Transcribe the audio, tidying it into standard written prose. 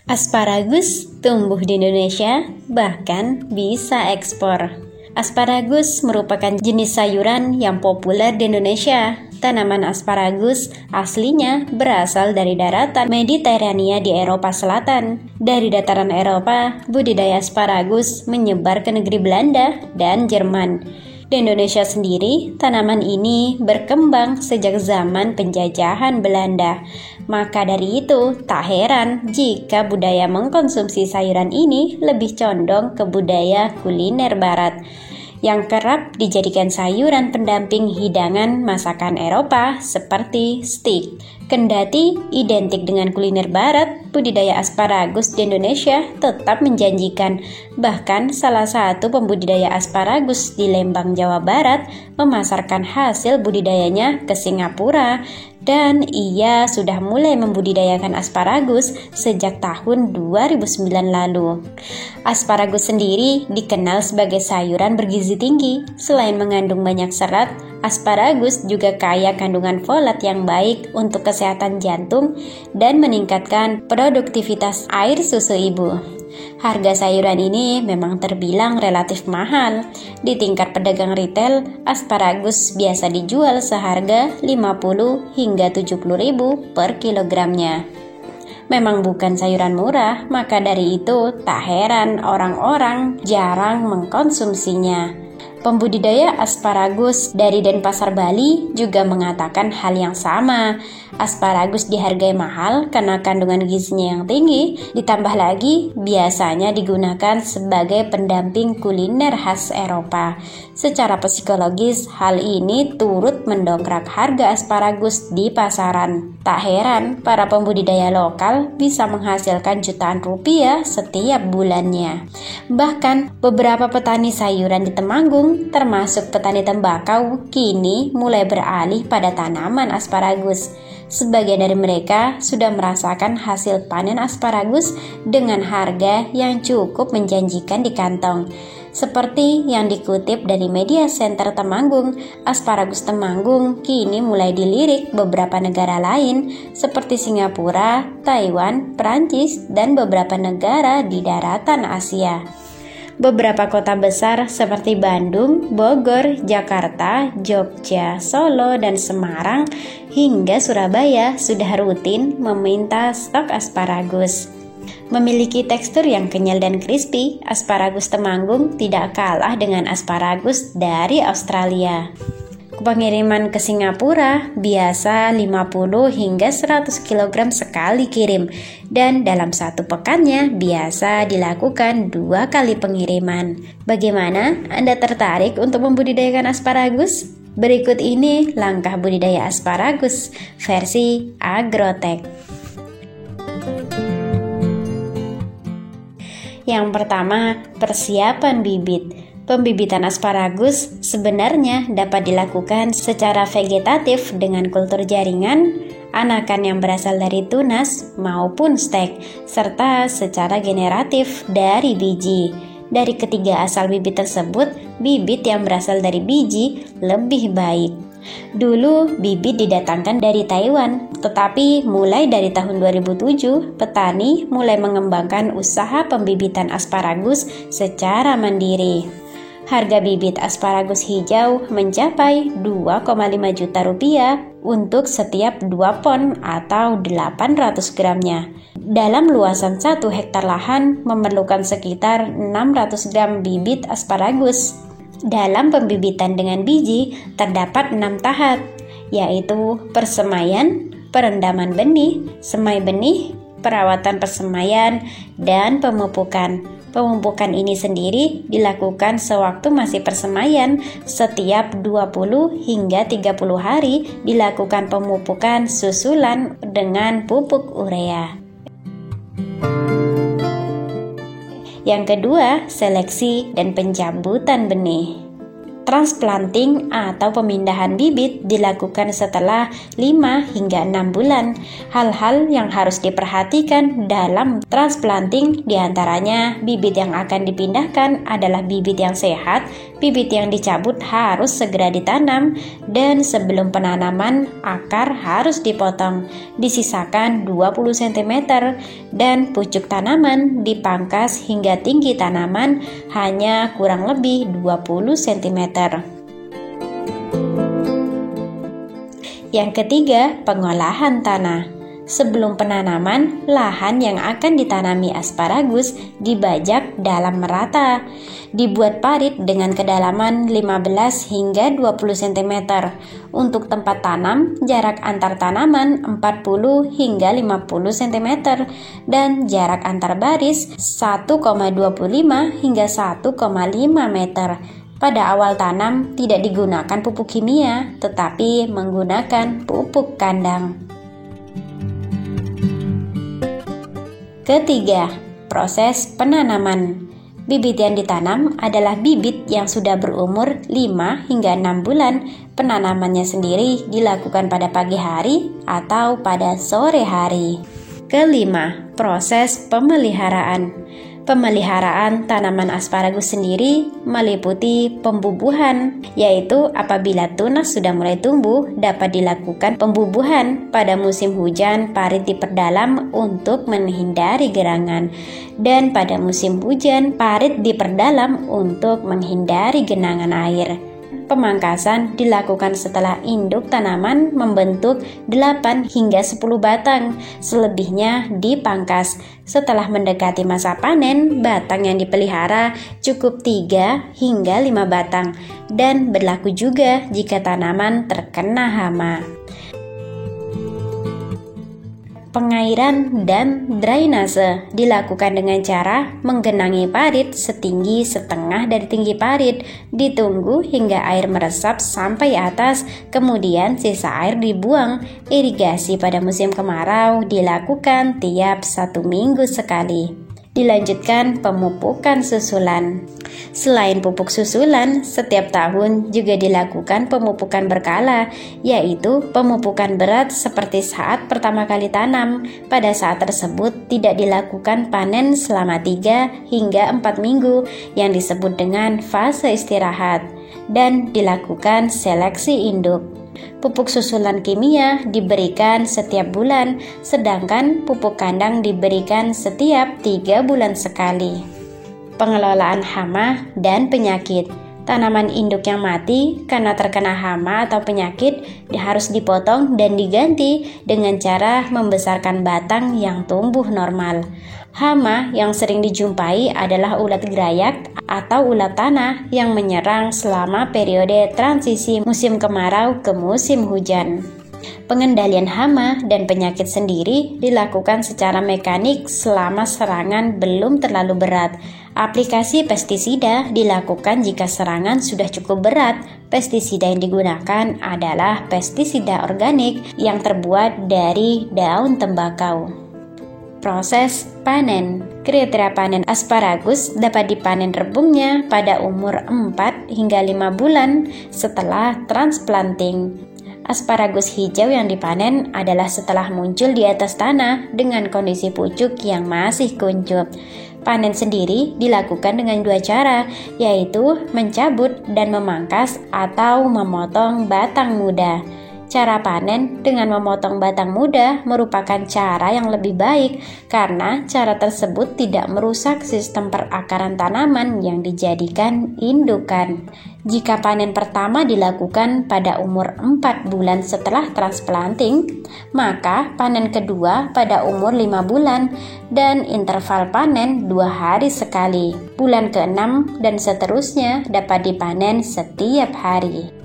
Asparagus tumbuh di Indonesia, bahkan bisa ekspor. Asparagus merupakan jenis sayuran yang populer di Indonesia. Tanaman asparagus aslinya berasal dari daratan Mediterania di Eropa Selatan. Dari dataran Eropa, budidaya asparagus menyebar ke negeri Belanda dan Jerman. Di Indonesia sendiri, tanaman ini berkembang sejak zaman penjajahan Belanda. Maka dari itu, tak heran jika budaya mengkonsumsi sayuran ini lebih condong ke budaya kuliner barat, yang kerap dijadikan sayuran pendamping hidangan masakan Eropa seperti steak. Kendati identik dengan kuliner barat, budidaya asparagus di Indonesia tetap menjanjikan. Bahkan salah satu pembudidaya asparagus di Lembang, Jawa Barat memasarkan hasil budidayanya ke Singapura, dan ia sudah mulai membudidayakan asparagus sejak tahun 2009 lalu. Asparagus sendiri dikenal sebagai sayuran bergizi tinggi. Selain mengandung banyak serat, asparagus juga kaya kandungan folat yang baik untuk kesehatan jantung dan meningkatkan produktivitas air susu ibu. Harga sayuran ini memang terbilang relatif mahal. Di tingkat pedagang retail, asparagus biasa dijual seharga 50 hingga 70 ribu per kilogramnya. Memang bukan sayuran murah, maka dari itu tak heran orang-orang jarang mengkonsumsinya. Pembudidaya asparagus dari Denpasar, Bali juga mengatakan hal yang sama. Asparagus dihargai mahal karena kandungan gizinya yang tinggi, ditambah lagi biasanya digunakan sebagai pendamping kuliner khas Eropa. Secara psikologis, hal ini turut mendongkrak harga asparagus di pasaran. Tak heran para pembudidaya lokal bisa menghasilkan jutaan rupiah setiap bulannya. Bahkan beberapa petani sayuran di Temanggung, termasuk petani tembakau, kini mulai beralih pada tanaman asparagus. Sebagian dari mereka sudah merasakan hasil panen asparagus dengan harga yang cukup menjanjikan di kantong. Seperti yang dikutip dari Media Center Temanggung, asparagus Temanggung kini mulai dilirik beberapa negara lain seperti Singapura, Taiwan, Prancis, dan beberapa negara di daratan Asia. Beberapa kota besar seperti Bandung, Bogor, Jakarta, Jogja, Solo, dan Semarang hingga Surabaya sudah rutin meminta stok asparagus. Memiliki tekstur yang kenyal dan crispy, asparagus Temanggung tidak kalah dengan asparagus dari Australia. Pengiriman ke Singapura biasa 50 hingga 100 kg sekali kirim, dan dalam satu pekannya biasa dilakukan 2 kali pengiriman. Bagaimana? Anda tertarik untuk membudidayakan asparagus? Berikut ini langkah budidaya asparagus versi Agrotech. Yang pertama, persiapan bibit. Pembibitan asparagus sebenarnya dapat dilakukan secara vegetatif dengan kultur jaringan, anakan yang berasal dari tunas maupun stek, serta secara generatif dari biji. Dari ketiga asal bibit tersebut, bibit yang berasal dari biji lebih baik. Dulu bibit didatangkan dari Taiwan, tetapi mulai dari tahun 2007, petani mulai mengembangkan usaha pembibitan asparagus secara mandiri. Harga bibit asparagus hijau mencapai 2,5 juta rupiah untuk setiap 2 pon atau 800 gramnya. Dalam luasan 1 hektar lahan memerlukan sekitar 600 gram bibit asparagus. Dalam pembibitan dengan biji terdapat 6 tahap, yaitu persemaian, perendaman benih, semai benih, perawatan persemaian, dan pemupukan. Pemupukan ini sendiri dilakukan sewaktu masih persemaian. Setiap 20 hingga 30 hari dilakukan pemupukan susulan dengan pupuk urea. Yang kedua, seleksi dan pencabutan benih. Transplanting atau pemindahan bibit dilakukan setelah 5 hingga 6 bulan. Hal-hal yang harus diperhatikan dalam transplanting diantaranya bibit yang akan dipindahkan adalah bibit yang sehat, bibit yang dicabut harus segera ditanam, dan sebelum penanaman akar harus dipotong, disisakan 20 cm, dan pucuk tanaman dipangkas hingga tinggi tanaman hanya kurang lebih 20 cm. Yang ketiga, pengolahan tanah. Sebelum penanaman, lahan yang akan ditanami asparagus dibajak dalam merata. Dibuat parit dengan kedalaman 15 hingga 20 cm. Untuk tempat tanam, jarak antar tanaman 40 hingga 50 cm dan jarak antar baris 1,25 hingga 1,5 meter. Pada awal tanam tidak digunakan pupuk kimia, tetapi menggunakan pupuk kandang. Ketiga, proses penanaman. Bibit yang ditanam adalah bibit yang sudah berumur 5 hingga 6 bulan. Penanamannya sendiri dilakukan pada pagi hari atau pada sore hari. Kelima, proses pemeliharaan. Pemeliharaan tanaman asparagus sendiri meliputi pembubuhan, yaitu apabila tunas sudah mulai tumbuh dapat dilakukan pembubuhan. Pada musim hujan parit diperdalam untuk menghindari gerangan, dan pada musim hujan parit diperdalam untuk menghindari genangan air. Pemangkasan dilakukan setelah induk tanaman membentuk 8 hingga 10 batang, selebihnya dipangkas. Setelah mendekati masa panen, batang yang dipelihara cukup 3 hingga 5 batang, dan berlaku juga jika tanaman terkena hama. Pengairan dan drainase dilakukan dengan cara menggenangi parit setinggi setengah dari tinggi parit, ditunggu hingga air meresap sampai atas, kemudian sisa air dibuang. Irigasi pada musim kemarau dilakukan tiap 1 minggu sekali. Dilanjutkan pemupukan susulan. Selain pupuk susulan, setiap tahun juga dilakukan pemupukan berkala, yaitu pemupukan berat seperti saat pertama kali tanam. Pada saat tersebut tidak dilakukan panen selama 3 hingga 4 minggu yang disebut dengan fase istirahat, dan dilakukan seleksi induk. Pupuk susulan kimia diberikan setiap bulan, sedangkan pupuk kandang diberikan setiap 3 bulan sekali. Pengelolaan hama dan penyakit. Tanaman induk yang mati karena terkena hama atau penyakit harus dipotong dan diganti dengan cara membesarkan batang yang tumbuh normal. Hama yang sering dijumpai adalah ulat gerayak atau ulat tanah yang menyerang selama periode transisi musim kemarau ke musim hujan. Pengendalian hama dan penyakit sendiri dilakukan secara mekanik selama serangan belum terlalu berat. Aplikasi pestisida dilakukan jika serangan sudah cukup berat. Pestisida yang digunakan adalah pestisida organik yang terbuat dari daun tembakau. Proses panen. Kriteria panen asparagus dapat dipanen rebungnya pada umur 4 hingga 5 bulan setelah transplanting. Asparagus hijau yang dipanen adalah setelah muncul di atas tanah dengan kondisi pucuk yang masih kuncup. Panen sendiri dilakukan dengan 2 cara, yaitu mencabut dan memangkas atau memotong batang muda. Cara panen dengan memotong batang muda merupakan cara yang lebih baik karena cara tersebut tidak merusak sistem perakaran tanaman yang dijadikan indukan. Jika panen pertama dilakukan pada umur 4 bulan setelah transplanting, maka panen kedua pada umur 5 bulan dan interval panen 2 hari sekali. Bulan ke-6 dan seterusnya dapat dipanen setiap hari.